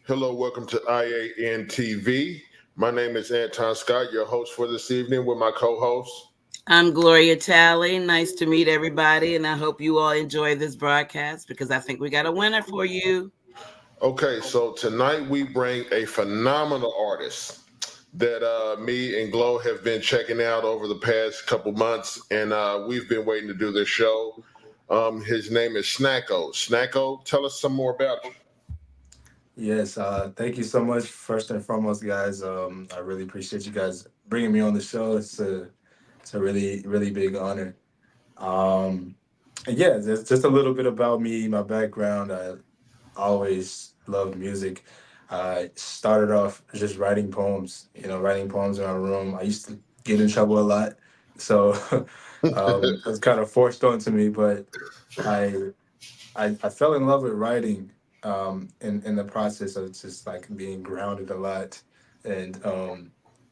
Hello, welcome to IANTV. My name is Anton Scott, your host for this evening with my co-host. I'm Gloria Talley. Nice to meet everybody, and I hope you all enjoy this broadcast because I think we got a winner for you. Okay, so tonight we bring a phenomenal artist that me and Glow have been checking out over the past couple months, and we've been waiting to do this show. His name is Snacko. Snacko, tell us some more about you. Yes, thank you so much. First and foremost, guys, I really appreciate you guys bringing me on the show. It's a really big honor. Um, and yeah, just a little bit about me, my background. I always loved music. I started off just writing poems. Writing poems in my room. I used to get in trouble a lot, so it was kind of forced onto me. But I I fell in love with writing in the process of just like being grounded a lot and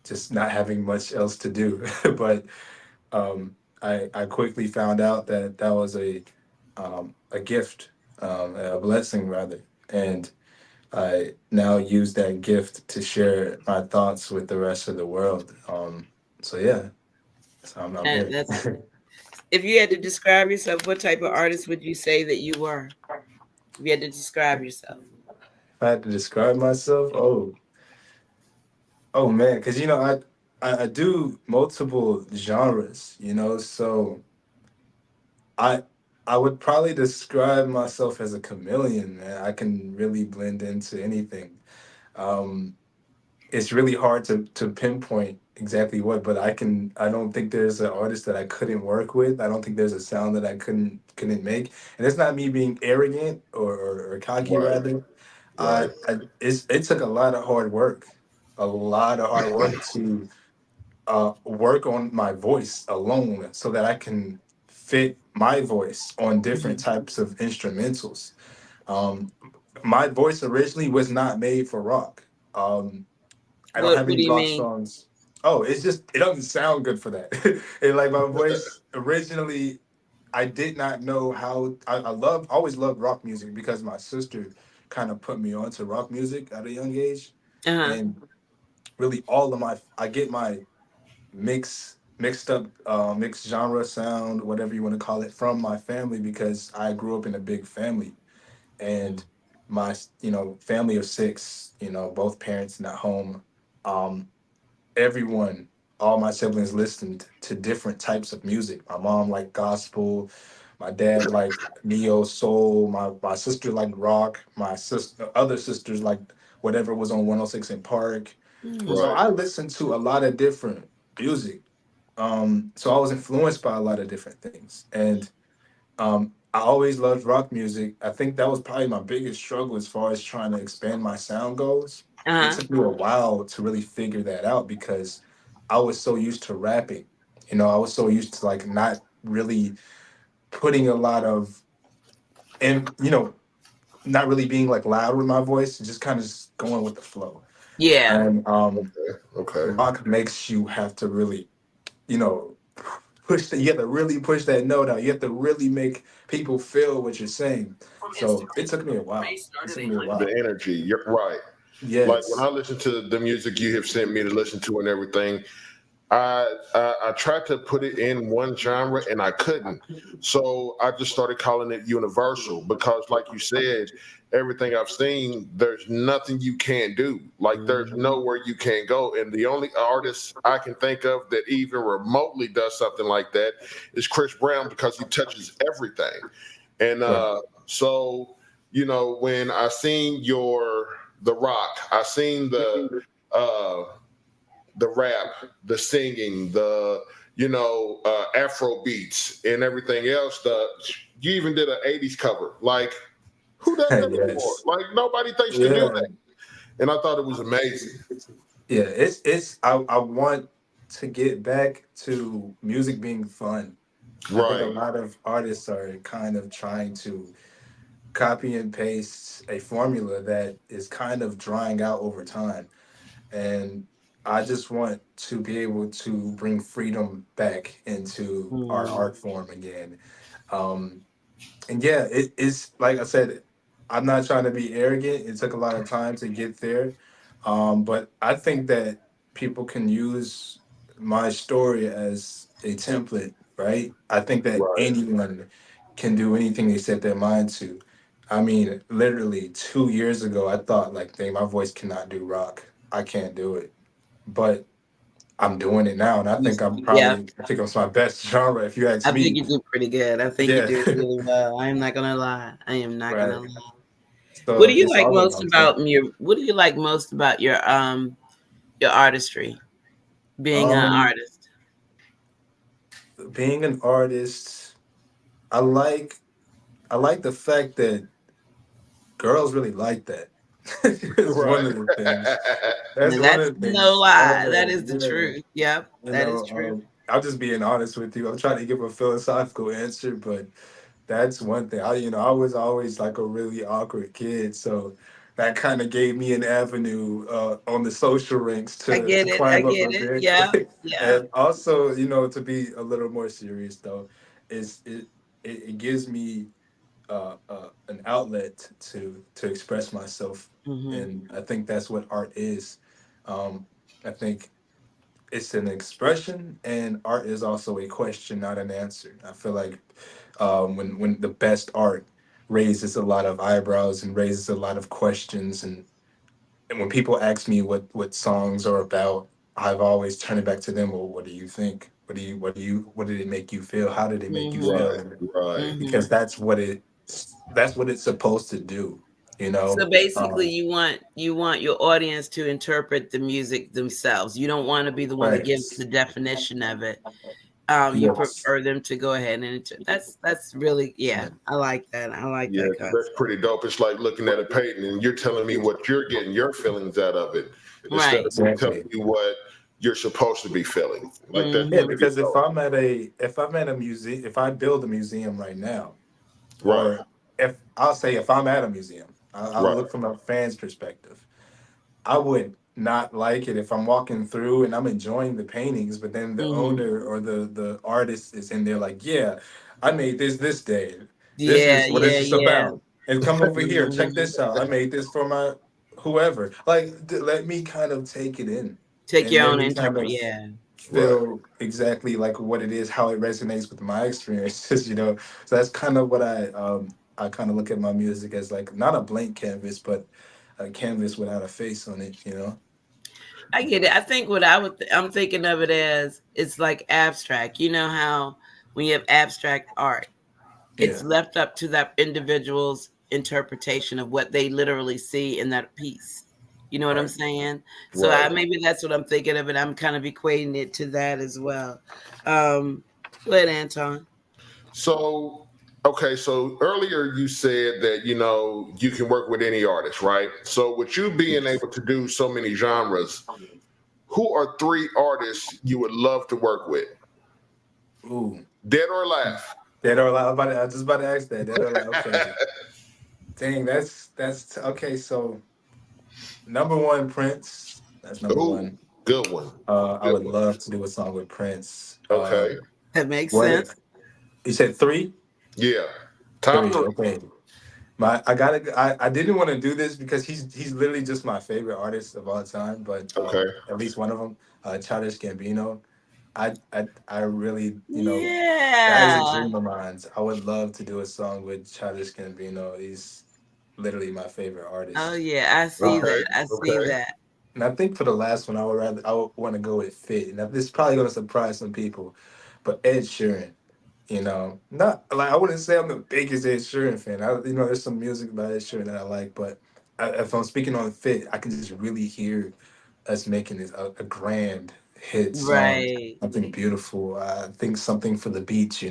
just not having much else to do. But I quickly found out that that was a gift, a blessing rather, and I now use that gift to share my thoughts with the rest of the world. So yeah, so I'm And here. that's if you had to describe yourself, what type of artist would you say that you were? If you had to describe yourself. If I had to describe myself, oh man, because I do multiple genres, so I I would probably describe myself as a chameleon, man. I can really blend into anything. Um, it's really hard to pinpoint exactly what, but I don't think there's an artist that I couldn't work with. I don't think there's a sound that I couldn't make. And it's not me being arrogant or cocky Right, rather. right, It took a lot of hard work, a lot of hard work to work on my voice alone so that I can fit my voice on different Mhm. types of instrumentals. Um, my voice originally was not made for rock. I don't What have What any do you rock mean? songs. Oh, it doesn't sound good for that. And like my voice originally, I did not know how. Always loved rock music because my sister kind of put me onto rock music at a young age, Uh huh. and really I get my mixed up mixed genre sound, whatever you want to call it, from my family because I grew up in a big family, and my family of six, both parents not home. um Everyone, all my siblings listened to different types of music. My mom liked gospel, my dad liked neo soul, my sister liked rock, my sister other sisters liked whatever was on 106 in Park. So Mm. right. I listened to a lot of different music. So I was influenced by a lot of different things. And I always loved rock music. I think that was probably my biggest struggle as far as trying to expand my sound goes. Uh It huh. took me a while to really figure that out because I was so used to rapping. I was so used to like not really putting a lot of, and not really being like loud with my voice, just kind of just going with the flow. Yeah. And Okay. rock makes you have to really, you know, you have to really push that note out. You have to really make people feel what you're saying. So it took me a while. It took me a The while. energy, you're right. Like when Yes. I listen to the music you have sent me to listen to and everything, I tried to put it in one genre and I couldn't. So I just started calling it universal because, like you said, everything I've seen, there's nothing you can't do. Like there's Mhm. nowhere you can't go. And the only artist I can think of that even remotely does something like that is Chris Brown because he touches everything. And Right. so, when I seen the rock, I seen uh the rap, the singing, the Afro beats and everything else. You even did an '80s cover. Like, who does that anymore? Yes. Like, nobody thinks to do Yeah. that. And I thought it was amazing. Yeah. I want to get back to music being fun. I think a Right. lot of artists are kind of trying to copy and paste a formula that is kind of drying out over time. And I just want to be able to bring freedom back into our Mm. art form again. Um, and yeah, it is like I said. I'm not trying to be arrogant. It took a lot of time to get there. But I think that people can use my story as a template, right? I think that Right. anyone can do anything they set their mind to. I mean, literally 2 years ago, I thought like, dang, my voice cannot do rock. I can't do it. But I'm doing it now, and Yeah, I think it's my best genre if you ask I think me. you do pretty good. I think you Yeah, do really well. I am not gonna lie. I am not right. gonna lie. What So do you it's like all most about that. about your What do you like most about your artistry? Being an Um, artist. being an artist, I like I like the fact that girls really like that. It's one Right. of the things. That's Now one that's of the no things. lie. That Oh is the yeah. truth. Yep, You that is know, true. I'm just being honest with you. I'm trying to give a philosophical answer, but that's one thing. I was always like a really awkward kid, so that kind of gave me an avenue on the social ranks I to get it. I climb up a get it. Yeah, bit. yeah. And also, to be a little more serious though, is it gives me an outlet to express myself, Hmm. and I think that's what art is. I think it's an expression, and art is also a question, not an answer. I feel like when the best art raises a lot of eyebrows and raises a lot of questions, and when people ask me what songs are about, I've always turned it back to them. Well, what do you think? What did it make you feel? How did it make you Hmm. feel? Right. Right. Because Hmm. that's what it's supposed to do. You know. So basically, Um, you want your audience to interpret the music themselves. You don't want to be the one that right. gives the definition of it. You Yes. prefer them to go ahead and that's really, yeah. I like that. I like Yeah, that 'cause that's concept. pretty dope. It's like looking at a painting and you're telling me what you're getting your feelings out of it instead Right. of me telling Exactly. you what you're supposed to be feeling. Like that's Yeah, Hmm. pretty because dope. if I'm at a museum, if I build a museum right now, Right. or if I'm at a museum, I'll Right. look from a fan's perspective. I would not like it if I'm walking through and I'm enjoying the paintings, but then the Hmm. owner or the artist is in there like, yeah, I made this day. This Yeah, is what yeah, it's yeah. about. And come over here, check Hmm. this out. I made this for my whoever. Like, let me kind of take it in Take and your let own me kind interpret. of Yeah. Right. feel exactly like what it is, how it resonates with my experiences. So that's kind of what I kind of look at my music as, like, not a blank canvas, but a canvas without a face on it. I get it. I think what I'm thinking of it as, it's like abstract. You know how when you have abstract art, it's Yeah, left up to that individual's interpretation of what they literally see in that piece. You know what I'm right. saying? So Right. maybe that's what I'm thinking of, and I'm kind of equating it to that as well. Um, Go ahead, Anton. So, okay, so earlier you said that you can work with any artist, right? So, with you being Yes. able to do so many genres, who are three artists you would love to work with? Ooh, Dead or laugh? dead or alive. I was just about to ask that. Dead or alive. Okay. Dang, that's okay. So number one, Prince. That's number Ooh, one. good one. I Good would one. love to do a song with Prince. Okay. That makes What sense. you said? Three. Yeah. Top Three. three. Okay. I didn't want to do this because he's literally just my favorite artist of all time, but Okay. at least one of them, Childish Gambino. I really, that is a Yeah. dream of mine. I would love to do a song with Childish Gambino. He's literally my favorite Oh artist. yeah, I see Um, Okay. that. I see Okay. that. and I think for the last one, I would want to go with Fit. And this is probably gonna surprise some people, but Ed Sheeran. Not like, I wouldn't say I'm the biggest Ed Sheeran fan. There's some music by Ed Sheeran that I like, but if I'm speaking on Fit, I can just really hear us making this a grand hit song, Right. something beautiful. I think something for the beach.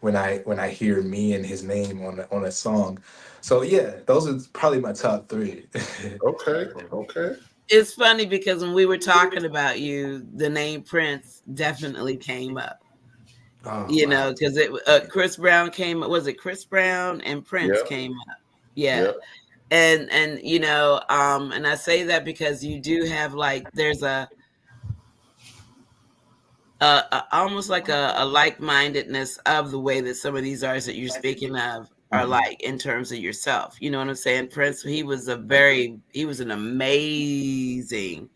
When I hear me and his name on a song. So yeah, those are probably my top three. Okay. Okay. It's funny because when we were talking about you, the name Prince definitely came up. Oh wow. Because Chris Brown came. Was it Chris Brown and Prince Yep. came up? Yeah, Yep. and I say that because you do have, like, there's almost like a like mindedness of the way that some of these artists that you're speaking of are Mhm. like in terms of yourself. You know what I'm saying? Prince, he was an amazing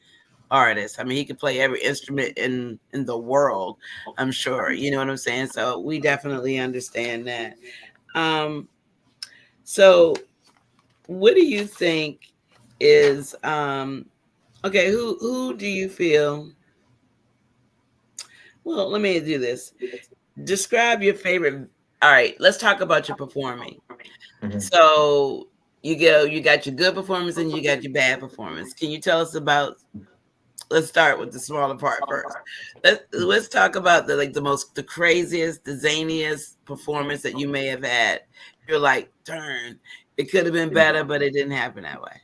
artist. I mean, he could play every instrument in the world, I'm sure. You know what I'm saying? So we definitely understand that. Um, so what do you think is okay, who do you feel, well, let me do this. Describe your favorite. All right, let's talk about your performing. Mhm. So you got your good performance and you got your bad performance. Can you tell us about, let's start with the smaller part first. Let's talk about the craziest, the zaniest performance that you may have had. You're like, darn, it could have been better, but it didn't happen that way.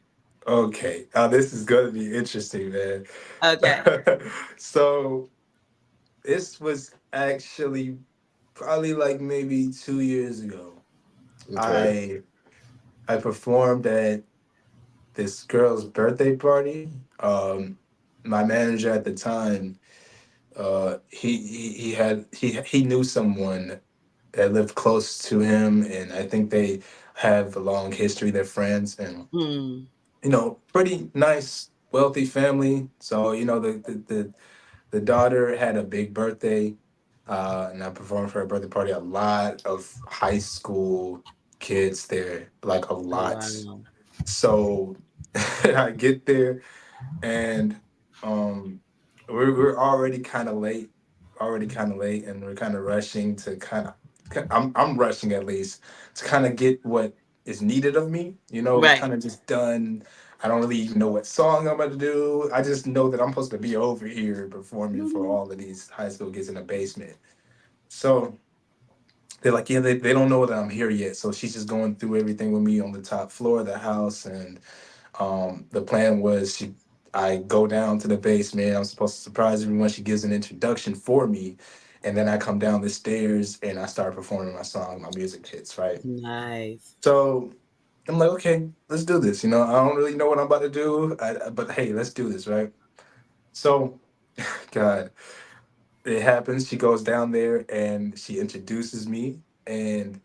Okay, now this is gonna be interesting, man. Okay. So this was actually probably like maybe 2 years ago. Okay. I I performed at this girl's birthday party. My manager at the time, he knew someone that lived close to him, and I think they have a long history. They're friends, and Hmm. pretty nice, wealthy family. So the daughter had a big birthday, and I performed for her birthday party. A lot of high school kids there, like a Oh lot. wow. So I get there, and um, we're already kind of late, and we're kind of rushing to kind of. I'm rushing at least to kind of get what is needed of me. Right. Kind of just done. I don't really even know what song I'm about to do. I just know that I'm supposed to be over here performing for Mhm. all of these high school kids in the basement. So they're like, yeah, they don't know that I'm here yet. So she's just going through everything with me on the top floor of the house, and the plan was I go down to the basement. I'm supposed to surprise everyone. She gives an introduction for me, and then I come down the stairs and I start performing my song. My music hits, right. Nice. So I'm like, okay, let's do this. I don't really know what I'm about to do, but hey, let's do this, right? So, God, it happens. She goes down there and she introduces me, and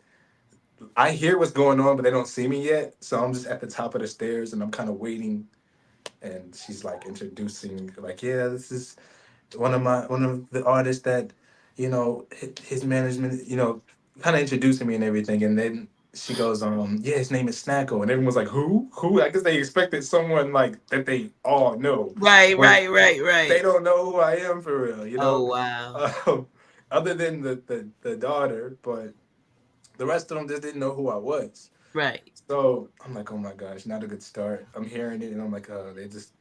I hear what's going on, but they don't see me yet. So I'm just at the top of the stairs and I'm kind of waiting, and she's like introducing, like, yeah, this is one of the artists that his management, kind of introducing me and everything. And then she goes, yeah, his name is Snacko, and everyone's like, who? I guess they expected someone like that they all know, Right, but right, right, they right. don't know who I am for real. Oh wow. um, Other than the daughter, but the rest of them just didn't know who I was. Right. So I'm like, oh my gosh, not a good start. I'm hearing it and I'm like,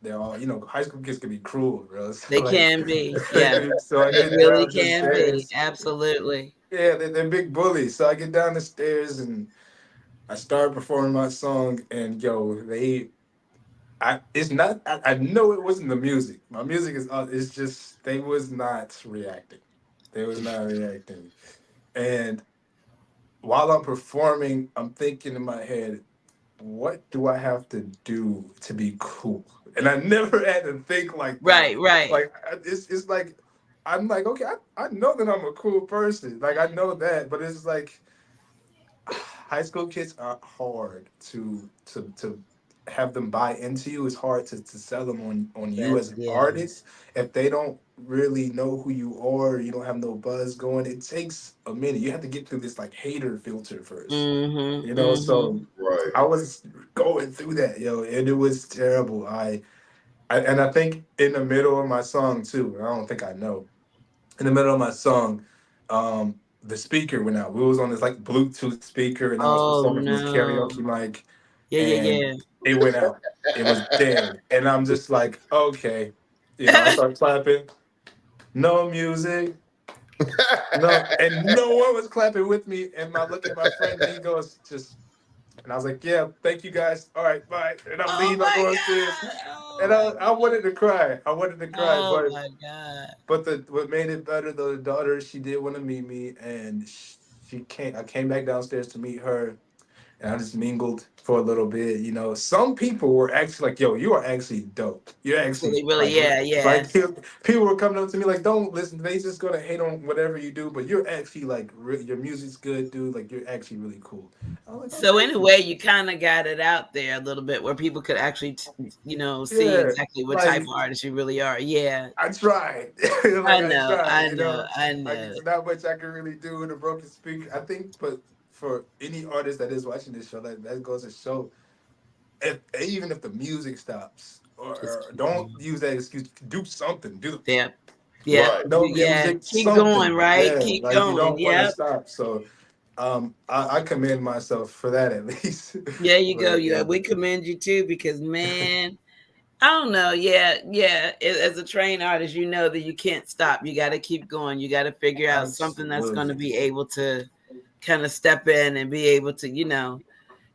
they're all, high school kids can be cruel, bro. So They like, can be. Yeah. so I They get really down the can be. stairs. Absolutely. Yeah, they're big bullies. So I get down the stairs and I start performing my song, and yo, it's not, I know it wasn't the music. My music it's just, they was not reacting. They was not reacting. And while I'm performing, I'm thinking in my head, what do I have to do to be cool? And I never had to think like that. Right, right. Like it's like I'm like, okay, I know that I'm a cool person. Like I know that, but it's like high school kids are hard to have them buy into you. It's hard to sell them on you as an Yeah. artist if they don't really know who you are. You don't have no buzz going. It takes a minute. You have to get through this like hater filter first. Mm-hmm. So Mm-hmm. Right. I was going through that, and it was terrible. And I think in the middle of my song too. I don't think I know, in the middle of my song, the speaker went out. We was on this like Bluetooth speaker, and I was Oh performing from this no. karaoke mic, Yeah, and yeah, it went out. It was dead, and I'm just like, okay, I yeah. start clapping. No music, no, and no one was clapping with me. And I look at my friend, and he goes, just. And I was like, yeah, thank you guys. All right, bye. And I'm Oh leaving, I'm my going upstairs. god. Oh And my I wanted god. to cry. I wanted to cry, Oh but my god. what made it better, though, the daughter, she did want to meet me, and she came. I came back downstairs to meet her, and I just mingled for a little bit. You know, some people were actually like, "Yo, you are actually dope. You're actually Really, really, yeah, yeah. like." People were coming up to me like, "Don't listen. They just gonna hate on whatever you do, but you're actually like, your music's good, dude. Like, you're actually really cool." I was like, "Oh, So in thank a you." way, you kind of got it out there a little bit where people could actually, see Yeah, exactly what type like of artist you really are. Yeah, I tried. I Like I know, tried, I you know, know. I Like know. it's not much I can really do with a broken speaker. I think, but for any artist that is watching this show, that goes to show, if even if the music stops, Just or keep don't going. use that excuse, do something. Do Yep, yep, Right. no yeah. music, Keep going, something. right? Yeah, Keep like you going. don't want to Yep. stop. So I commend myself for that at least. There you go. But Yeah, yeah, we commend you too because man, I don't know. Yeah, yeah. As a trained artist, you know that you can't stop. You got to keep going. You got to figure out something that's going to absolutely, be able to kind of step in and be able to,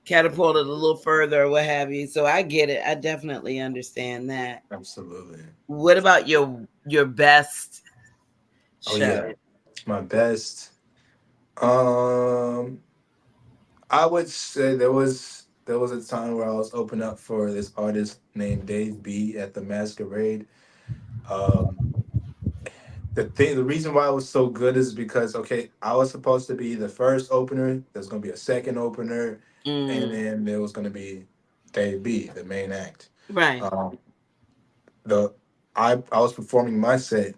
catapult it a little further or what have you. So I get it. I definitely understand that. absolutely. What about your best Oh yeah, show? my best. Um, I would say there was a time where I was opening up for this artist named Dave B at the Masquerade. Um, the reason why it was so good is because, okay, I was supposed to be the first opener. There's gonna be a second opener, and Mm, then there was gonna be Dave B, the main act. right. Um, the I was performing my set,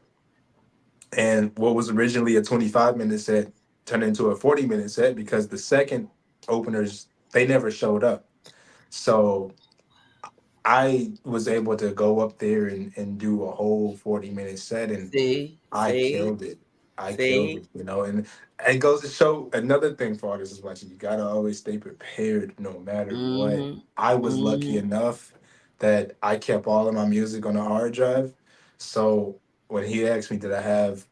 and what was originally a 25-minute set turned into a 40-minute set because the second openers, they never showed up. So I was able to go up there and do a whole 40-minute set, and See, I see, killed it. I killed see. it, and it goes to show another thing for artists is watching. You gotta always stay prepared no matter what. Mm-hmm. I was lucky Mm-hmm. enough that I kept all of my music on a hard drive. So when he asked me, did I have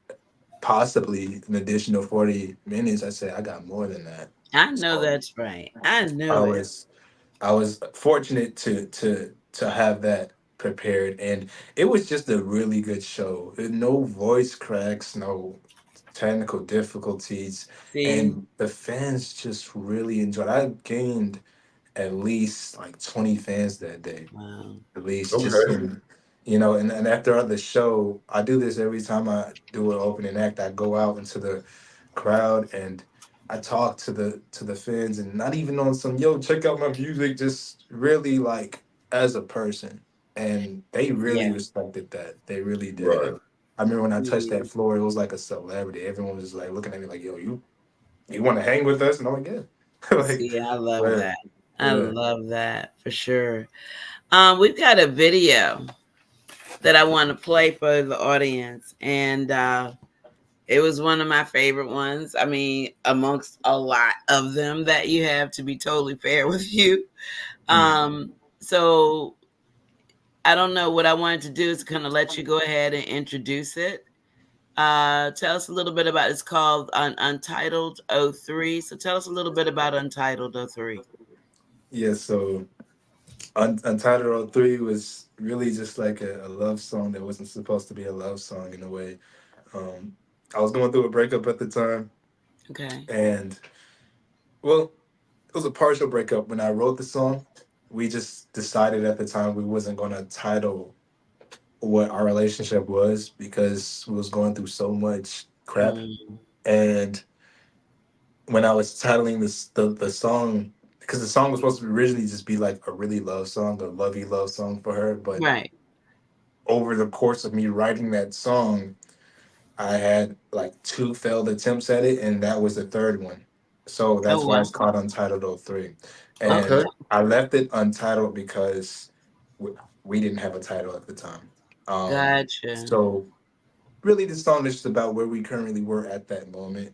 possibly an additional 40 minutes, I said, I got more than that. I know So that's right. I I know it. was I was fortunate to have that prepared, and it was just a really good show. No voice cracks, no technical difficulties, See, and the fans just really enjoyed. I gained at least like 20 fans that day, wow. at least just Okay. in, and after the show, I do this every time I do an opening act. I go out into the crowd and I talk to the fans, and not even on some, yo, check out my music, just really like as a person. And they really Yeah. respected that. They really did. Right. And I remember when I touched Mm. that floor, it was like a celebrity. Everyone was just like looking at me like, yo, you want to hang with us? And I'm like, yeah. Like, See, I love yeah, that. I yeah. love that for sure. We've got a video that I want to play for the audience, and it was one of my favorite ones. I mean, amongst a lot of them that you have, to be totally fair with you. Mm. So I don't know, what I wanted to do is kind of let you go ahead and introduce it. Tell us a little bit about, it's called Untitled '03. So tell us a little bit about Untitled '03. Yeah, so Untitled 03 was really just like a love song that wasn't supposed to be a love song in a way. Um, I was going through a breakup at the time, Okay. and well, it was a partial breakup. When I wrote the song, we just decided at the time we wasn't going to title what our relationship was because we was going through so much crap. Mm, And when I was titling the song, because the song was supposed to originally just be like a really love song, a lovey love song for her, but right. over the course of me writing that song, I had like two failed attempts at it, and that was the third one. So Oh, that's why wow. it's called Untitled '03. Okay. And I left it untitled because we didn't have a title at the time. Gotcha. So really, the song is just about where we currently were at that moment,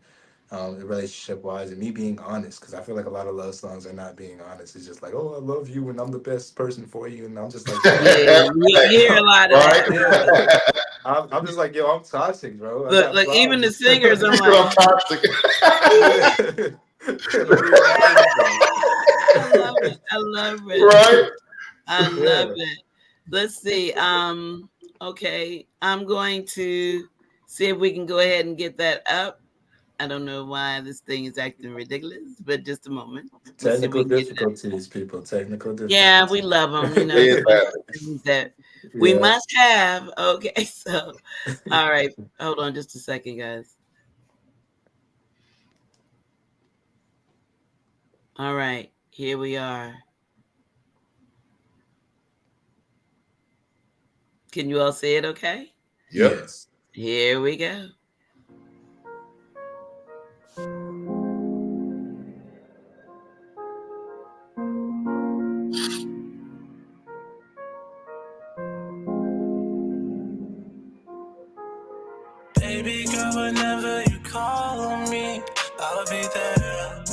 relationship wise, and me being honest. Because I feel like a lot of love songs are not being honest. It's just like, oh, I love you, and I'm the best person for you, and I'm just like, yo, Yeah, you hear a lot of Right. that. yeah. I'm just like, yo, I'm toxic, bro. I got Look, even the problems. singers, You I'm said I'm like, toxic. Yeah. Let me remind you, bro. I love it. I love it. Right. I love Yeah. it. Let's see. Okay. I'm going to see if we can go ahead and get that up. I don't know why this thing is acting ridiculous, but just a moment. Let's see if Technical we can get it up. difficulties, people. Technical Yeah, we difficulties. love them. You know, it's It one of happens. those things that we Yeah. must have. Okay, so, all right. Hold on just a second, guys. All right, here we are. Can you all see it okay? Yep. Yes. Here we go. Baby girl, whenever you call on me, I'll be there.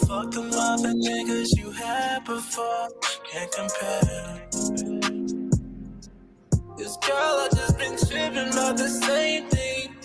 Fuck them other niggas you had before, can't compare. This girl, I just been tripping about the same thing,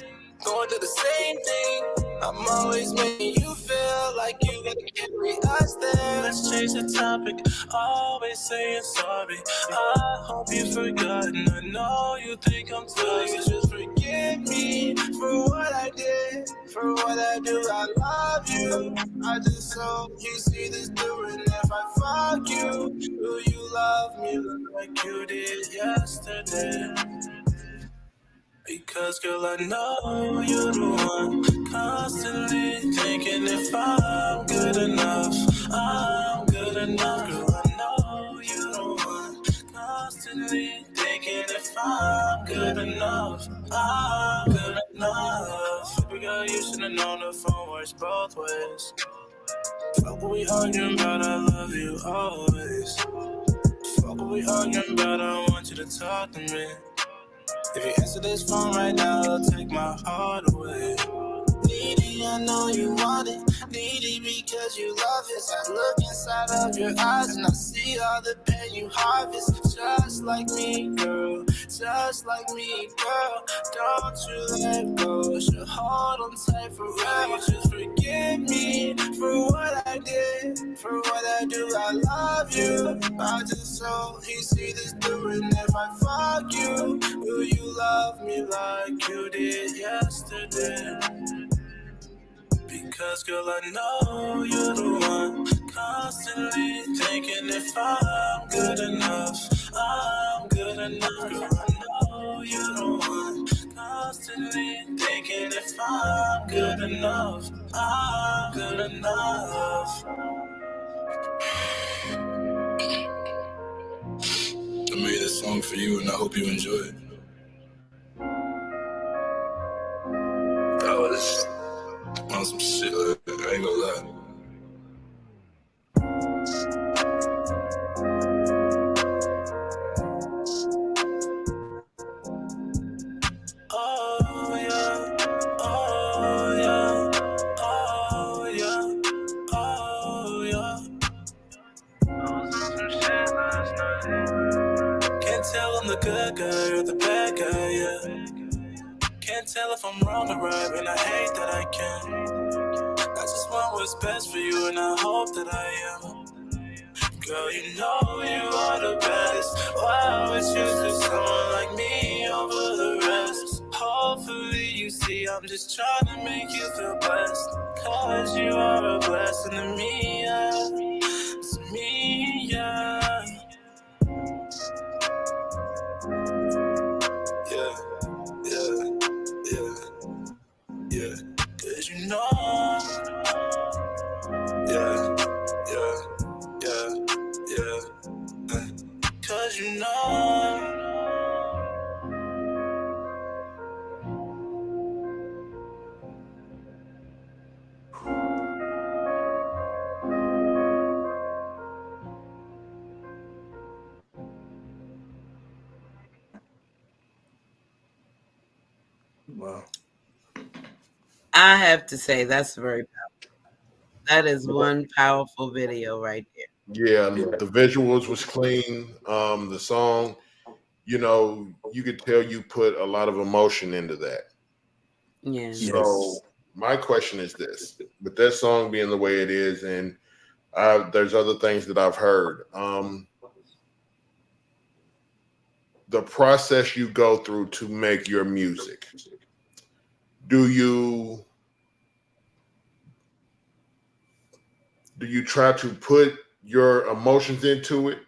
going through the same thing. I'm always making you feel like you gotta carry us there. Let's change the topic, always saying sorry. I hope you forgotten. I know you think I'm tired. Just forgive me for what I did, for what I do. I love you. I just hope you see this through. And if I fuck you, will you love me like you did yesterday? Because girl, I know you're the one, constantly thinking if I'm good enough, I'm good enough. Girl, I know you're the one, constantly thinking if I'm good enough, I'm good enough. Baby girl, you should've known the phone works both ways. Fuck what we arguing about, I love you always. Fuck what we arguing about, I want you to talk to me. If you answer this phone right now, it'll take my heart away. Needy, I know you want it. Needy because you love it. I look inside of your eyes and I see all the pain you harvest. Just like me, girl. Just like me, girl. Don't you let go. Should hold on tight forever. Just forgive me for what I did, for what I do. I love you. I just hope you see this through. And if I fuck you, will you love me like you did yesterday? Because girl, I know you're the one, constantly thinking if I'm good enough, I'm good enough. Girl, I know you're the one, constantly thinking if I'm good enough, I'm good enough. I made this song for you and I hope you enjoy it. That was on some shit, I ain't gonna lie. Oh yeah, oh yeah, oh yeah, oh yeah. I was on some shit last night. Can't tell I'm the good guy or the bad guy, yeah. Can't tell if I'm wrong or right, and I hate that I can. I just want what's best for you, and I hope that I am. Girl, you know you are the best. Why would you choose someone like me over the rest? Hopefully you see I'm just trying to make you feel blessed. Cause you are a blessing to me, yeah. To me, yeah. Yeah, yeah, yeah, yeah. Cause you know, yeah, yeah, yeah, yeah. Cause you know. Wow. I have to say that's very that is one powerful video right there. Yeah, Yeah. the visuals was clean. The song, you could tell you put a lot of emotion into that. Yeah. So Yes. my question is this: with that song being the way it is, and there's other things that I've heard, the process you go through to make your music. do you try to put your emotions into it,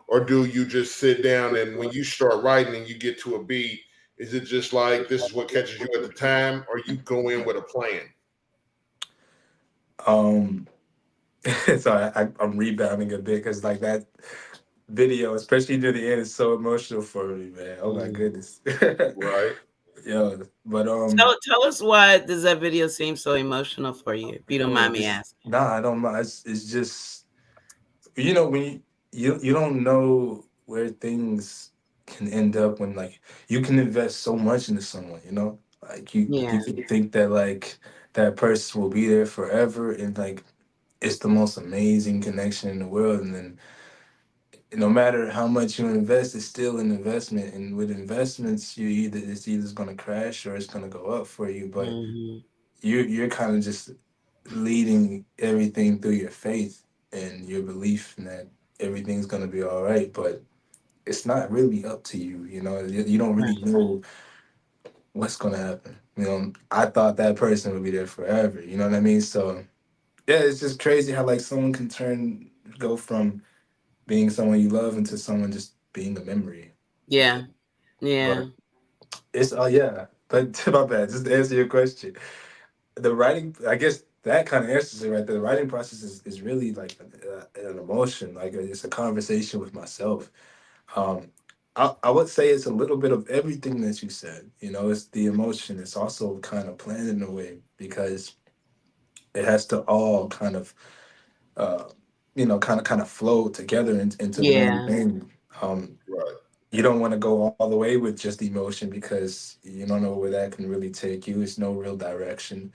or do you just sit down and when you start writing and you get to a beat, is it just like this is what catches you at the time, or you go in with a plan? Um, so I'm rebounding a bit because like that video, especially near the end, is so emotional for me, man. Oh my Mm. goodness. Right. Yo, but Tell us why does that video seem so emotional for you, if you don't oh, mind me it's asking. nah, I don't mind. It's just when you don't know where things can end up when like you can invest so much into someone, like you Yeah. can think that like that person will be there forever and like it's the most amazing connection in the world, and then no matter how much you invest, it's still an investment. And with investments, it's either going to crash or it's going to go up for you. But Hmm. you're kind of just leading everything through your faith and your belief in that everything's going to be all right. But it's not really up to you. You don't really Right. know what's going to happen. I thought that person would be there forever. You know what I mean? So yeah, it's just crazy how like someone can go from being someone you love into someone just being a memory. Yeah. Yeah. But it's yeah. But my bad. Just to answer your question, the writing, I guess that kind of answers it right there. The writing process is really like an emotion. Like it's a conversation with myself. Um, I would say it's a little bit of everything that you said. It's the emotion. It's also kind of planned in a way because it has to all kind of uh, kind of flow together into one Yeah. thing. Right. You don't want to go all the way with just emotion because you don't know where that can really take you. It's no real direction.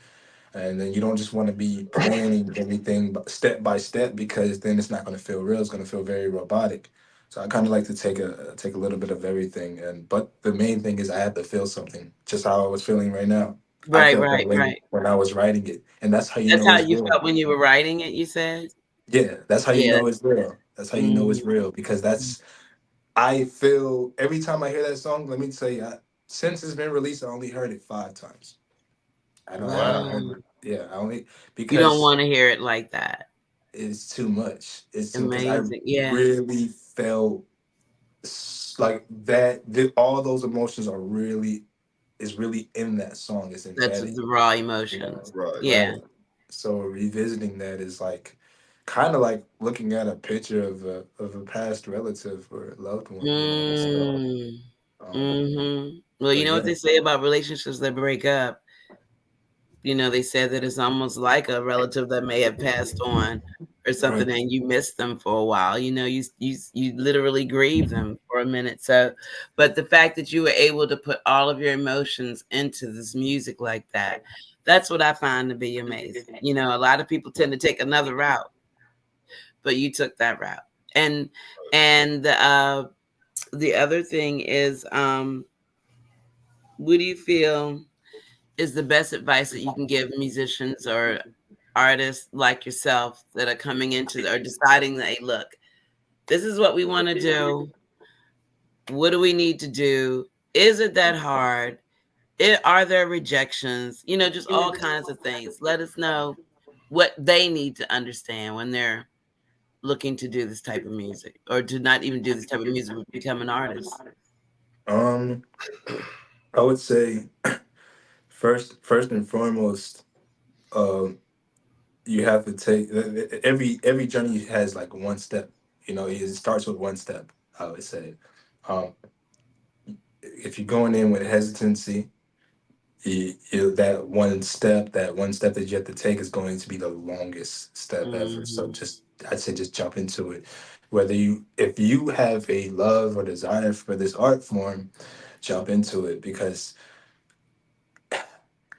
And then you don't just want to be planning everything step by step because then it's not going to feel real. It's going to feel very robotic. So I kind of like to take a little bit of everything. But the main thing is I have to feel something, just how I was feeling right now. I Right, felt that right, way right. when I was writing it, and that's how you That's know how it's you real. felt when you were writing it, you said? Yeah, that's how you Yeah. know it's real. That's how you know it's Mhm. real because I feel every time I hear that song. Let me tell you, since it's been released, I only heard it 5 times. I don't Wow. Wow. heard it. Yeah, I only You don't because wanna hear it like that. it's too much. It's too because I Amazing. Yeah. really felt like that. All those emotions are really is really in that song. It's That's embedded. the raw You know, emotions. Right. Yeah. right. So revisiting that is like kind of like looking at a picture of a past relative or loved one. So Mm. um, Mhm. Well, you but know what yeah, they say about relationships that break up? They said that it's almost like a relative that may have passed on or something, right. and you miss them for a while. You literally grieve them for a minute. So, but the fact that you were able to put all of your emotions into this music like that, that's what I find to be amazing. A lot of people tend to take another route, but you took that route. And the other thing is, what do you feel is the best advice that you can give musicians or artists like yourself that are coming into or deciding that, hey, look, this is what we want to do. What do we need to do? Is it that hard? Are there rejections? Just all kinds of things. Let us know what they need to understand when they're looking to do this type of music or to not even do this type of music, but become an artist. Um, I would say first and foremost, um, you have to take every journey has like one step. It starts with one step. I would say, um, if you're going in with hesitancy, that one step that you have to take is going to be the longest step ever. So Hmm. I'd say just jump into it. If you have a love or desire for this art form, jump into it because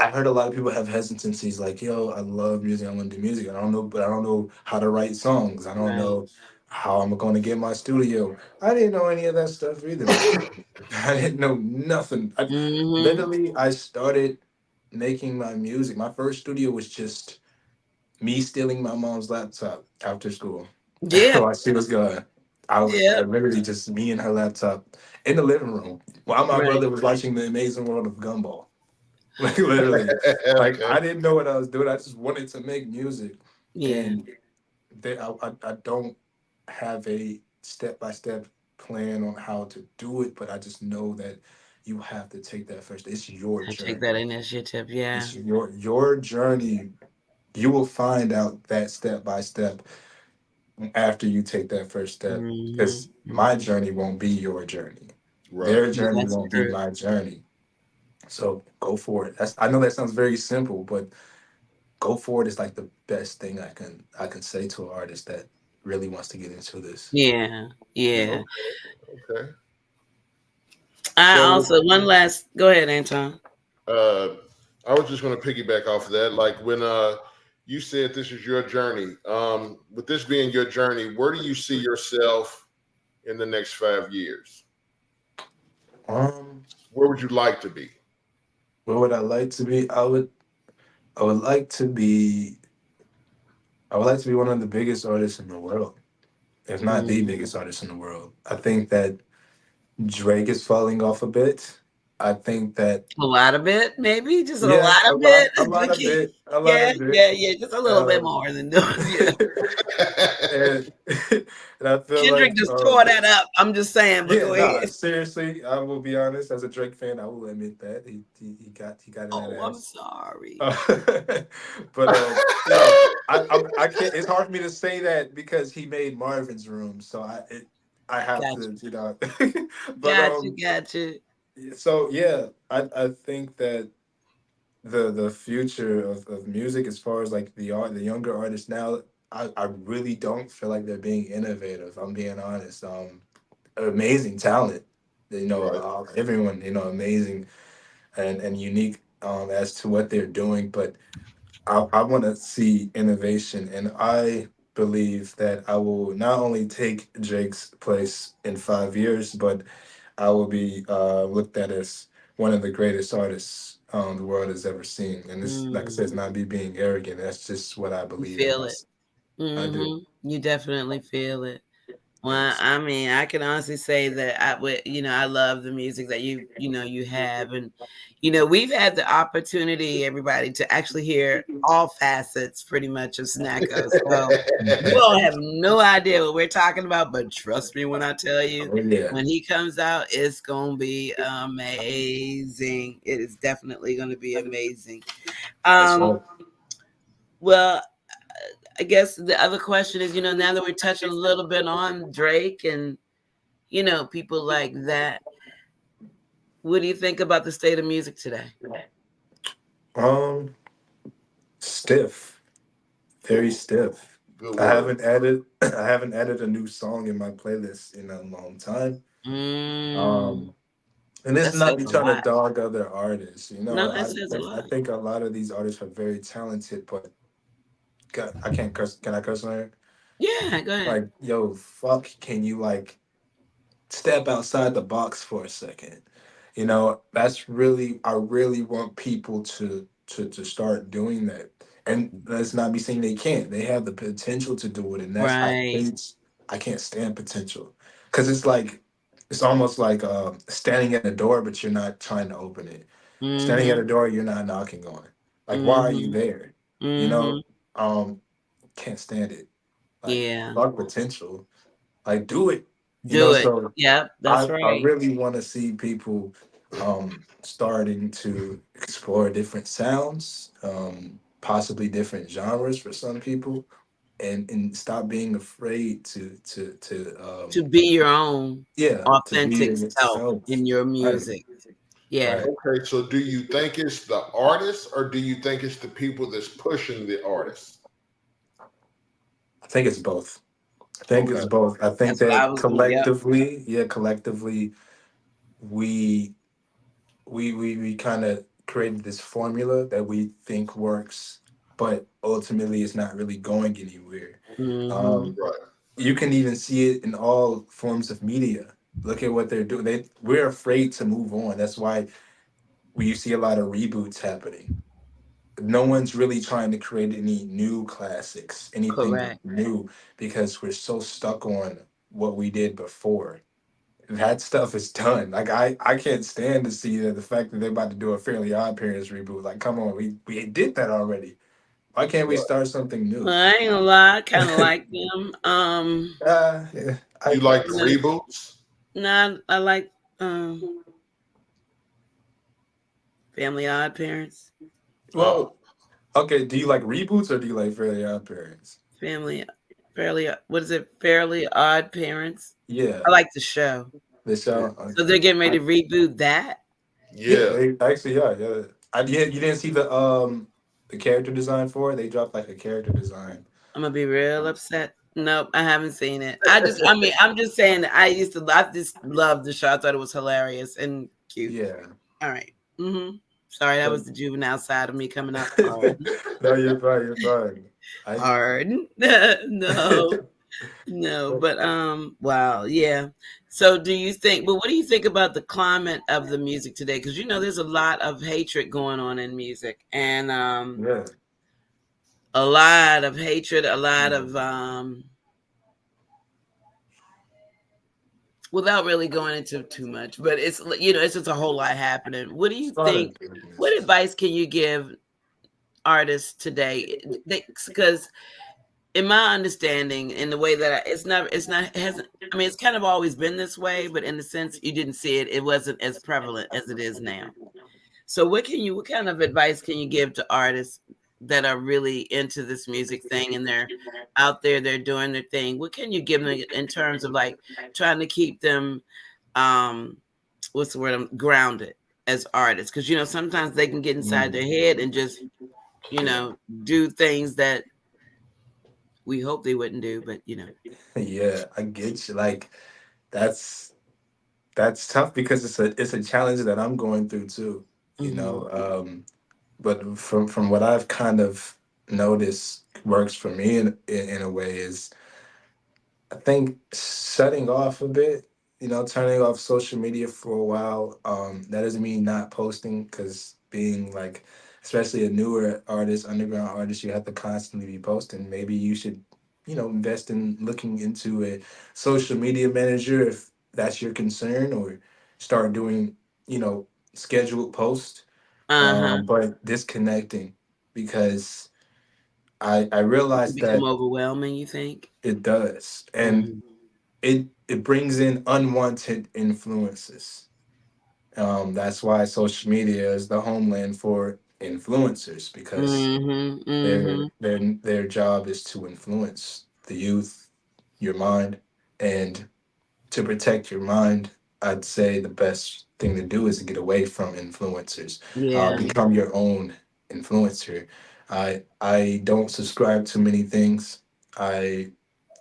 I heard a lot of people have hesitancies like, yo, I love music, I want to do music. I don't know, but I don't know how to write songs. I don't Right. know how I'm going to get my studio. I didn't know any of that stuff either, man. I didn't know nothing. Hmm. Literally, I started making my music. My first studio was just me stealing my mom's laptop after school Yeah. while she was gone. I Yeah. literally just me and her laptop in the living room while my Right. brother was watching The Amazing World of Gumball. Like literally, like Okay. I didn't know what I was doing. I just wanted to make music, Yeah. and I don't have a step by step plan on how to do it, but I just know that you have to take that first. It's your I take journey. that initiative. Yeah. It's your journey. You will find out that step by step after you take that first step. Hmm. Because my Hmm. journey won't be your journey. Right. Their journey That's won't be true. my journey. So go for it. That's, I know that sounds very simple, but go for it is like the best thing I can say to an artist that really wants to get into this. Yeah. Yeah. Okay. Okay. I So, also one last. Go ahead, Anton. uh, I was just going to piggyback off of that. Like when you said this is your journey. With this being your journey, where do you see yourself in the next 5 years? Um, Where would you like to be? what would I like to be? I would like to be I would like to be one of the biggest artists in the world, if not the Mm. biggest artist in the world. I think that Drake is falling off a bit. I think that A lot of it, maybe just a yeah, lot of it. a lot of it, a lot Yeah, of it. yeah, yeah, just a little bit Um, more than those. Yeah, and and I feel Kendrick like just tore that up. I'm just saying, but yeah, go nah, ahead. seriously, I will be honest. As a Drake fan, I will admit that he got in that Oh, I'm ass. sorry. Uh, but I can't. It's hard for me to say that because he made Marvin's Room, so I have Got to, you, but got you, got you. so yeah, I think that the future of music, as far as like the younger artists now, I really don't feel like they're being innovative. I'm being honest. Amazing talent, Right. everyone, amazing and unique as to what they're doing, but I want to see innovation, and I believe that I will not only take Drake's place in 5 years, but I will be looked at as one of the greatest artists the world has ever seen. And this, like I said, it's Mm, not me being arrogant. That's just what I you believe in feel it. myself. I do. You definitely feel it. Well, Yes. I mean, I can honestly say that I would, I love the music that you have, and we've had the opportunity, everybody, to actually hear all facets, pretty much, of Snacko. So you Mhm. all have no idea what we're talking about, but trust me when I tell you, Oh yeah. when he comes out, it's gonna be amazing. It is definitely gonna be amazing. That's Um, right. well, I guess the other question is, now that we're touching a little bit on Drake and people like that. What do you think about the state of music today? Um, Stiff, very Ooh, stiff. good I word. haven't added I haven't added a new song in my playlist in a long time. Mm, Um, and it's that not says me a trying to lot. dog other artists. No, that says a I lot. think a lot of these artists are very talented, but I can't curse. Can I curse on here? Yeah, go ahead. Like, yo, fuck, can you like step outside the box for a second? That's really, I really want people to start doing that. And that's not me saying they can't. They have the potential to do it, and Right. I can't stand potential because it's like it's almost like standing at a door, but you're not trying to open it. Standing at Mm-hmm. a door, you're not knocking on. Like, why are you Mm-hmm. there? You Mm-hmm. know, um, can't stand it. Like, Yeah. fuck potential. Like, do it. Do it. So Yep, that's I right. really want to see people starting to explore different sounds, possibly different genres for some people, and stop being afraid To be your own to be authentic self yourself. in your Right. music. Yeah. Right. Okay, so do you think it's the artist or do you think it's the people that's pushing the artist? I think it's both. I think Okay. it's both. I think That's what I that was going. Yep. collectively, we we kind of created this formula that we think works, but ultimately it's not really going anywhere. Mm-hmm. Um, Right. you can even see it in all forms of media. Look at what they're doing. We're afraid to move on. That's why you see a lot of reboots happening. No one's really trying to create any new classics, anything Correct. new, because we're so stuck on what we did before. that stuff is done. Like I can't stand to see that the fact that they're about to do a Fairly Odd Parents reboot. Like, come on, we did that already. Why can't we Right. start something Well, new? I ain't gonna lie, I kind of like them. Yeah, You like You the know, reboots? nah, I like um Family Odd Parents. Uh, well, okay. Do you like reboots or do you like Fairly Odd Parents? Family, fairly, what is it? Fairly Odd Parents. I Yeah, like the show. the yeah. show. So they're getting ready to reboot that. Yeah, Yeah. they actually, yeah, yeah. You didn't see the character design for it? They dropped like a character design. I'm gonna be real upset. Nope, I haven't seen it. I mean, I'm just saying. I just loved the show. I thought it was hilarious and cute. Yeah. All right. Sorry, that But was the juvenile side of me coming up. Pardon. no, you're fine. You're fine. I. Pardon. No, no. But But wow, yeah. So do you think, but what do you think about the climate of the music today? Because there's a lot of hatred going on in music, and yeah. a lot of hatred, a lot of without really going into too much, but it's just a whole lot happening. What do you think? Started. What advice can you give artists today? Because in my understanding, in the way that it hasn't. I mean, it's kind of always been this way, but in the sense you didn't see it, it wasn't as prevalent as it is now. So, what kind of advice can you give to artists that are really into this music thing and they're out there, they're doing their thing? What can you give them in terms of like trying to keep them, um, what's the word? Grounded as artists, because sometimes they can get inside their head and just do things that we hope they wouldn't do, but Yeah, I get you. Like that's that's tough because it's a challenge that I'm going through too. You hmm know, but from what I've kind of noticed works for me in a way is I think shutting off a bit, turning off social media for a while. That doesn't mean not posting because being like, especially a newer artist, underground artist, you have to constantly be posting. Maybe you should, invest in looking into a social media manager if that's your concern, or start doing, scheduled posts, uh-huh. but disconnecting because I It can realized become that overwhelming, you think? it does. And hmm it brings in unwanted influences. That's why social media is the homeland for influencers because hmm their hmm their their job is to influence the youth, your mind, and to protect your mind. I'd say the best thing to do is to get away from influencers. Yeah. Become your own influencer. I don't subscribe to many things. I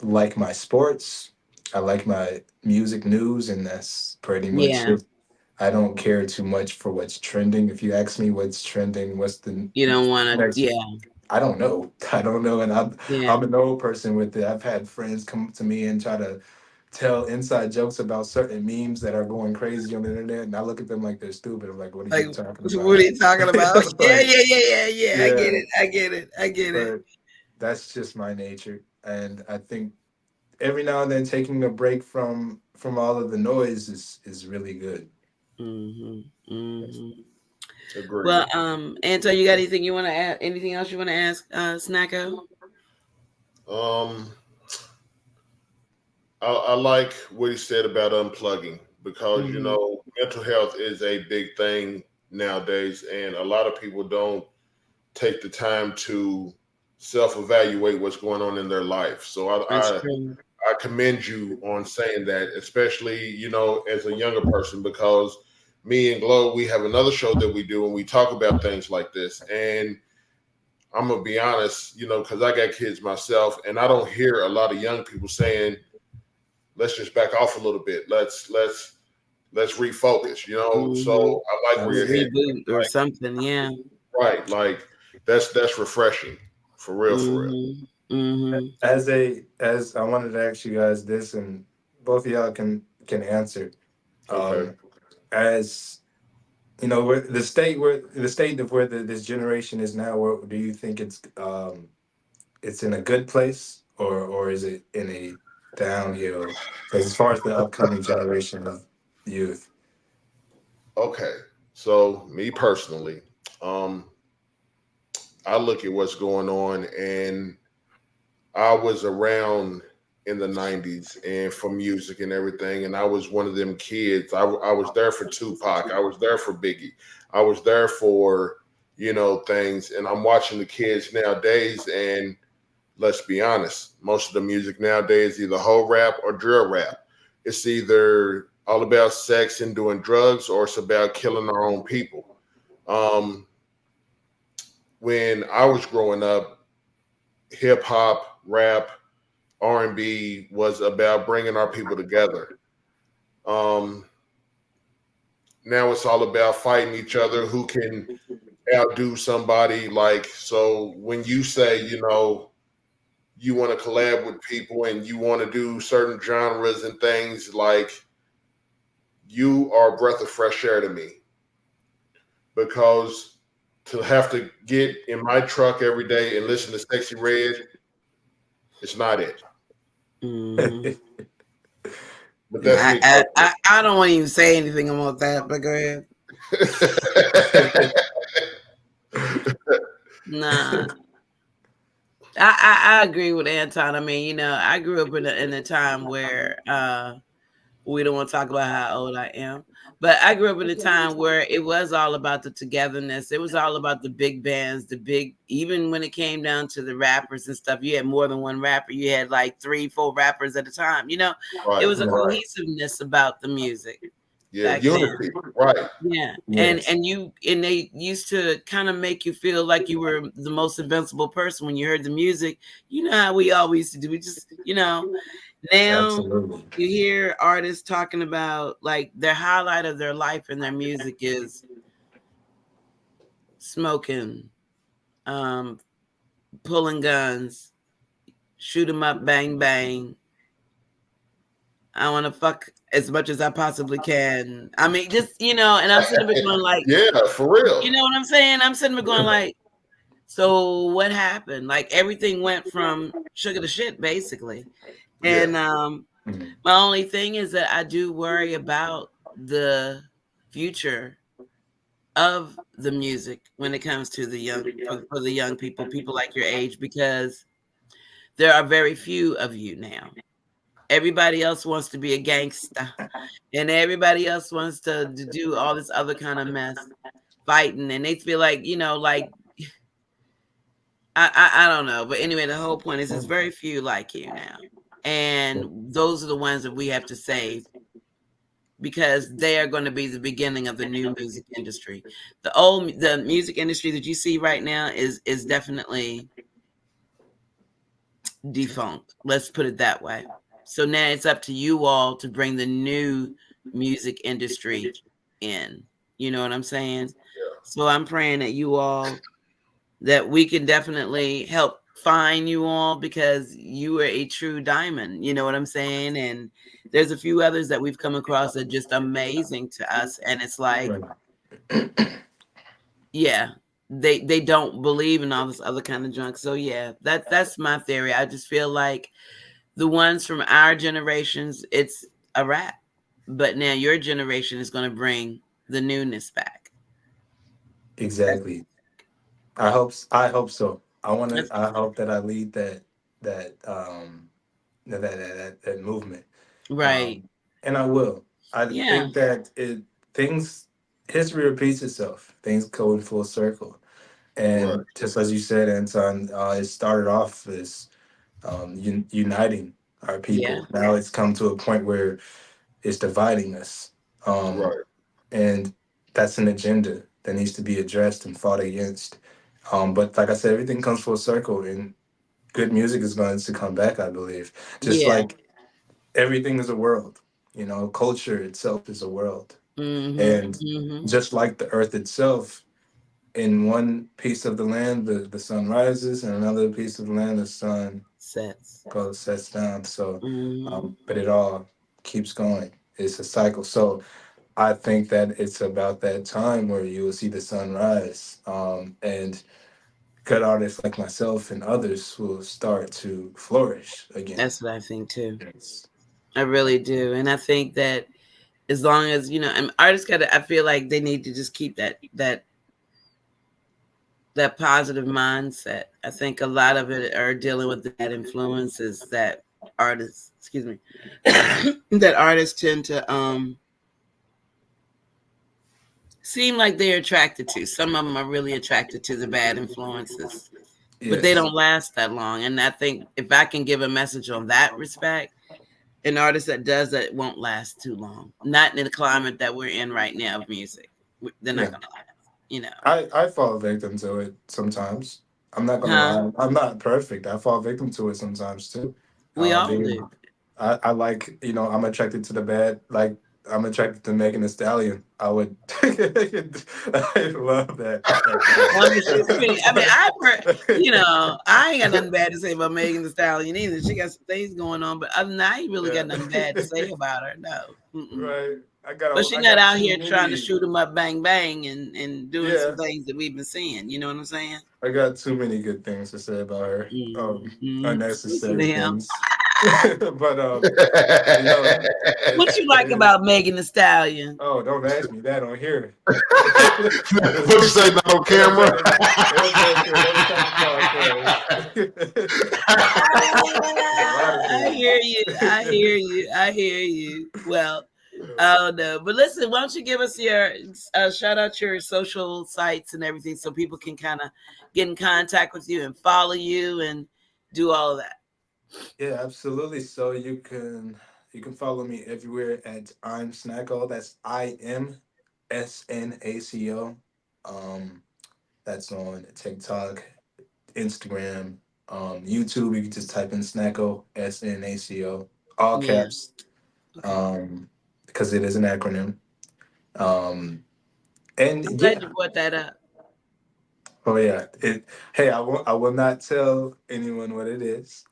like my sports. I like my music news, and that's pretty much Yeah. it. I don't care too much for what's trending. If you ask me what's trending, what's the You don't want to, next, yeah. I don't know. I don't know, and I'm Yeah. I'm an old person with it. I've had friends come to me and try to tell inside jokes about certain memes that are going crazy on the internet, and I look at them like they're stupid. I'm like, "What are Like, you talking what are about?" you talking about? Yeah, Like, yeah, yeah, yeah, yeah. I get yeah, it. I get it. I get it. but that's just my nature, and I think every now and then taking a break from all of the noise is really good. hmm hmm Agreed. Well, Anto, you got anything you want to add? Anything else you want to ask, Snacko? Um, I like what he said about unplugging because hmm mental health is a big thing nowadays, and a lot of people don't take the time to self-evaluate what's going on in their life. So That's I true. I commend you on saying that, especially, as a younger person, because me and Glow, we have another show that we do and we talk about things like this. And I'm gonna be honest, because I got kids myself, and I don't hear a lot of young people saying, let's just back off a little bit. Let's refocus. hmm So I like where Or your head reboot or something. Yeah. right. Like that's refreshing. For real, for real. hmm hmm As I wanted to ask you guys this, and both of y'all can answer. Okay. Um, as where the state of where this generation is now, where do you think it's in a good place, or is it in a downhill. Because as far as the upcoming generation of youth, Okay, so me personally, um, I look at what's going on, and I was around in the '90s and for music and everything, and I was one of them kids. I was there for Tupac. I was there for Biggie. I was there for things, and I'm watching the kids nowadays, and let's be honest, most of the music nowadays either hoe rap or drill rap. It's either all about sex and doing drugs, or it's about killing our own people. Um, when I was growing up, hip hop, rap, R&B was about bringing our people together. Um, Now it's all about fighting each other, who can outdo somebody. Like, so when you say, you want to collab with people and you want to do certain genres and things, like, you are a breath of fresh air to me, because to have to get in my truck every day and listen to Sexy Red, it's not it. Hmm. But that's I, me I, personally. I, I don't want to even say anything about that, but go ahead. Nah, I agree with Anton. I mean, I grew up in a time where we don't want to talk about how old I am, but I grew up in a time where it was all about the togetherness. It was all about the big bands, even when it came down to the rappers and stuff, you had more than one rapper. You had like 3, 4 rappers at a time. It Right, was a right. cohesiveness about the music Yeah, back then. unity. Right. Yeah, and yes, and you and they used to kind of make you feel like you were the most invincible person when you heard the music. You know how we always used to do. We just, now absolutely. you hear artists talking about like their highlight of their life and their music is smoking, um, pulling guns, shoot 'em up, bang bang. I want to fuck as much as I possibly can. I mean, just and I'm sitting there going like, Yeah, for real. you know what I'm saying? I'm sitting there going like, so what happened? Like everything went from sugar to shit, basically. Yeah. And Mhm. my only thing is that I do worry about the future of the music when it comes to the young for the young people like your age, because there are very few of you now. Everybody else wants to be a gangster, and everybody else wants to do all this other kind of mess, fighting, and they feel like like I don't know, but anyway, the whole point is, there's very few like you now, and those are the ones that we have to save, because they are going to be the beginning of the new music industry. The music industry that you see right now is definitely defunct. Let's put it that way. So now it's up to you all to bring the new music industry in. You know what I'm saying? So I'm praying that you all that we can definitely help find you all, because you are a true diamond. You know what I'm saying? And there's a few others that we've come across that are just amazing to us. And it's like, Right. yeah, they don't believe in all this other kind of junk. So yeah, that's my theory. I just feel like the ones from our generations, it's a wrap. But now your generation is going to bring the newness back. That's, Exactly. I hope so. that's I hope that I lead that that movement. right. Um, and I will. I Yeah. think that it things history repeats itself. Things go in full circle. Right. And just as you said, Anton, it started off as uniting our Yeah. people. Now it's come to a point where it's dividing us. Um, Right. and that's an agenda that needs to be addressed and fought against. But like I said, everything comes full circle, and good music is going to come back, I believe. Just Yeah. like everything is a world, culture itself is a world. Mhm. And Mhm. just like the earth itself, in one piece of the land, the sun rises, and another piece of the land, the sun Sets. goes sets down. So, Mhm. but it all keeps going. It's a cycle. So I think that it's about that time where you will see the sun rise. And good artists like myself and others will start to flourish again. That's what I think too. Yes. I really do, and I think that as long as and artists gotta, I feel like they need to just keep that positive mindset. I think a lot of it are dealing with the bad influences that artists, excuse me, that artists tend to seem like they're attracted to. Some of them are really attracted to the bad influences, but they Yes. don't last that long. And I think if I can give a message on that respect, an artist that does that won't last too long. Not in the climate that we're in right now of music. They're not Yeah. gonna last. You know. I fall victim to it sometimes. I'm not gonna Huh? lie. I'm not perfect. I fall victim to it sometimes too. We all Being do. I like, I'm attracted to the bad. Like, I'm attracted to Megan Thee Stallion. I would, I love that. I mean, she's pretty. I mean, that I ain't got nothing bad to say about Megan Thee Stallion either. She got some things going on, but other than that, I ain't really got nothing bad to say yeah. about her. No. Mm-mm. Right. But she's I not got out too here trying to many. shoot them up, bang, bang, and doing some Yeah. things that we've been seeing. You know what I'm saying? I got too many good things to say about her. Listen to Unnecessary him. things. But you know, What it's you like it, about Megan Thee Stallion? oh, don't ask me that on here. What you say, not on camera? It'll go to another type of podcast. A lot of I things. hear you. I hear you. I hear you. Well, I don't know. But listen, why don't you give us your shout out your social sites and everything so people can kind of get in contact with you and follow you and do all of that. Yeah, absolutely. So you can follow me everywhere at I'm Snacko. That's IMSNACO. That's on TikTok, Instagram, YouTube. You can just type in Snacko, SNACO, all Yeah. caps, Okay. because it is an acronym. Um, I'm and glad yeah, you brought that up. oh yeah. Hey, I will not tell anyone what it is.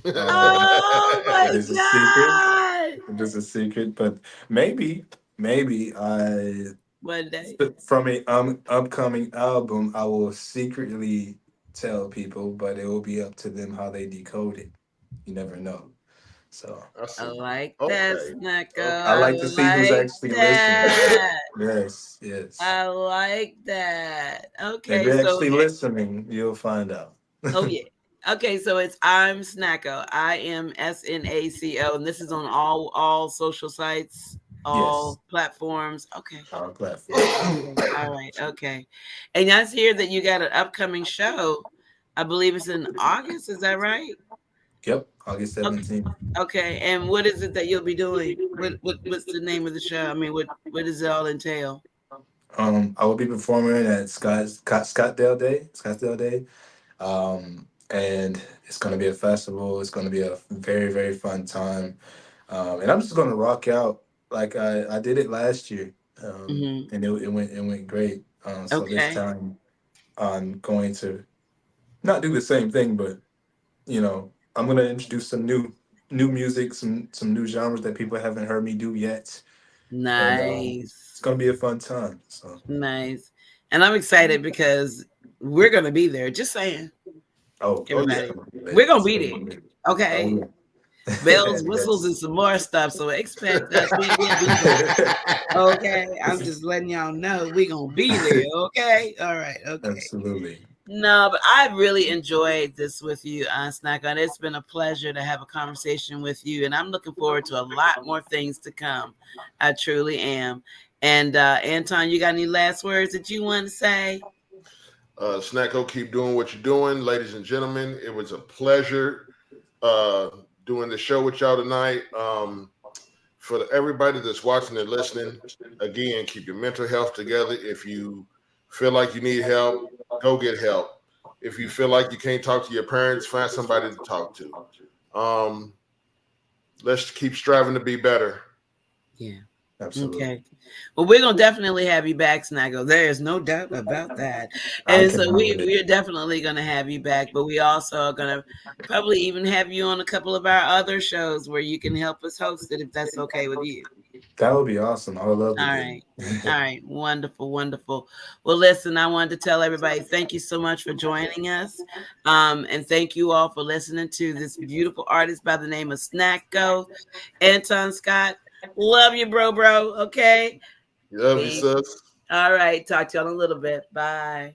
Oh It my is a secret. God. It is a secret, but maybe I One day. from a upcoming album, I will secretly tell people, but it will be up to them how they decode it. You never know. So I I see. like that, Okay. Snacko. I I like to see who's like actually listening. that. Yes, yes. I like that. If Okay, you're so actually listening, you'll find out. oh yeah. Okay, so it's I'm Snacko. IMSNACO, and this is on all social sites, Yes, all platforms. Okay. our platform. Okay. All right. Okay. And I hear that you got an upcoming show. I believe it's in August. Is that right? Yep, August Okay. 17th. Okay. And what is it that you'll be doing? What's the name of the show? I mean, what does it all entail? I will be performing at Scottsdale Day. And it's going to be a festival. It's going to be a very, very fun time. And I'm just going to rock out like I did it last year. Hmm. And it went great. So this Okay. time I'm going to not do the same thing, but I'm going to introduce some new music, some new genres that people haven't heard me do yet. And it's Nice. going to be a fun time. So, Nice. And I'm excited because we're gonna be there. Just saying, oh yeah. everybody. We're gonna be there. Oh, Okay. yeah. Bells, whistles, Yes. and some more stuff. So expect us. We'll be there. Okay. I'm just letting y'all know we're gonna be there. Okay. All right. Okay. Absolutely. No, but I really enjoyed this with you, Snacko. And it's been a pleasure to have a conversation with you. And I'm looking forward to a lot more things to come. I truly am. And Anton, you got any last words that you want to say? Snacko, keep doing what you're doing. Ladies and gentlemen, it was a pleasure uh, doing the show with y'all tonight. For everybody that's watching and listening, again, keep your mental health together. If you feel like you need help, go get help. If you feel like you can't talk to your parents, find somebody to talk to. Um, let's keep striving to be better. Yeah. Absolutely. Okay. Well, we're gonna definitely have you back, Snaggle. There is no doubt about that. I And can so handle it. we're definitely gonna have you back, but we also are gonna probably even have you on a couple of our other shows where you can help us host it if that's okay with you. That would be awesome. I would love to All do right. All it. right. Wonderful. Wonderful. Well, listen, I wanted to tell everybody thank you so much for joining us. And thank you all for listening to this beautiful artist by the name of Snacko. Anton Scott. Love you, bro. Okay. Love you, Peace. sis. All right. Talk to y'all in a little bit. Bye.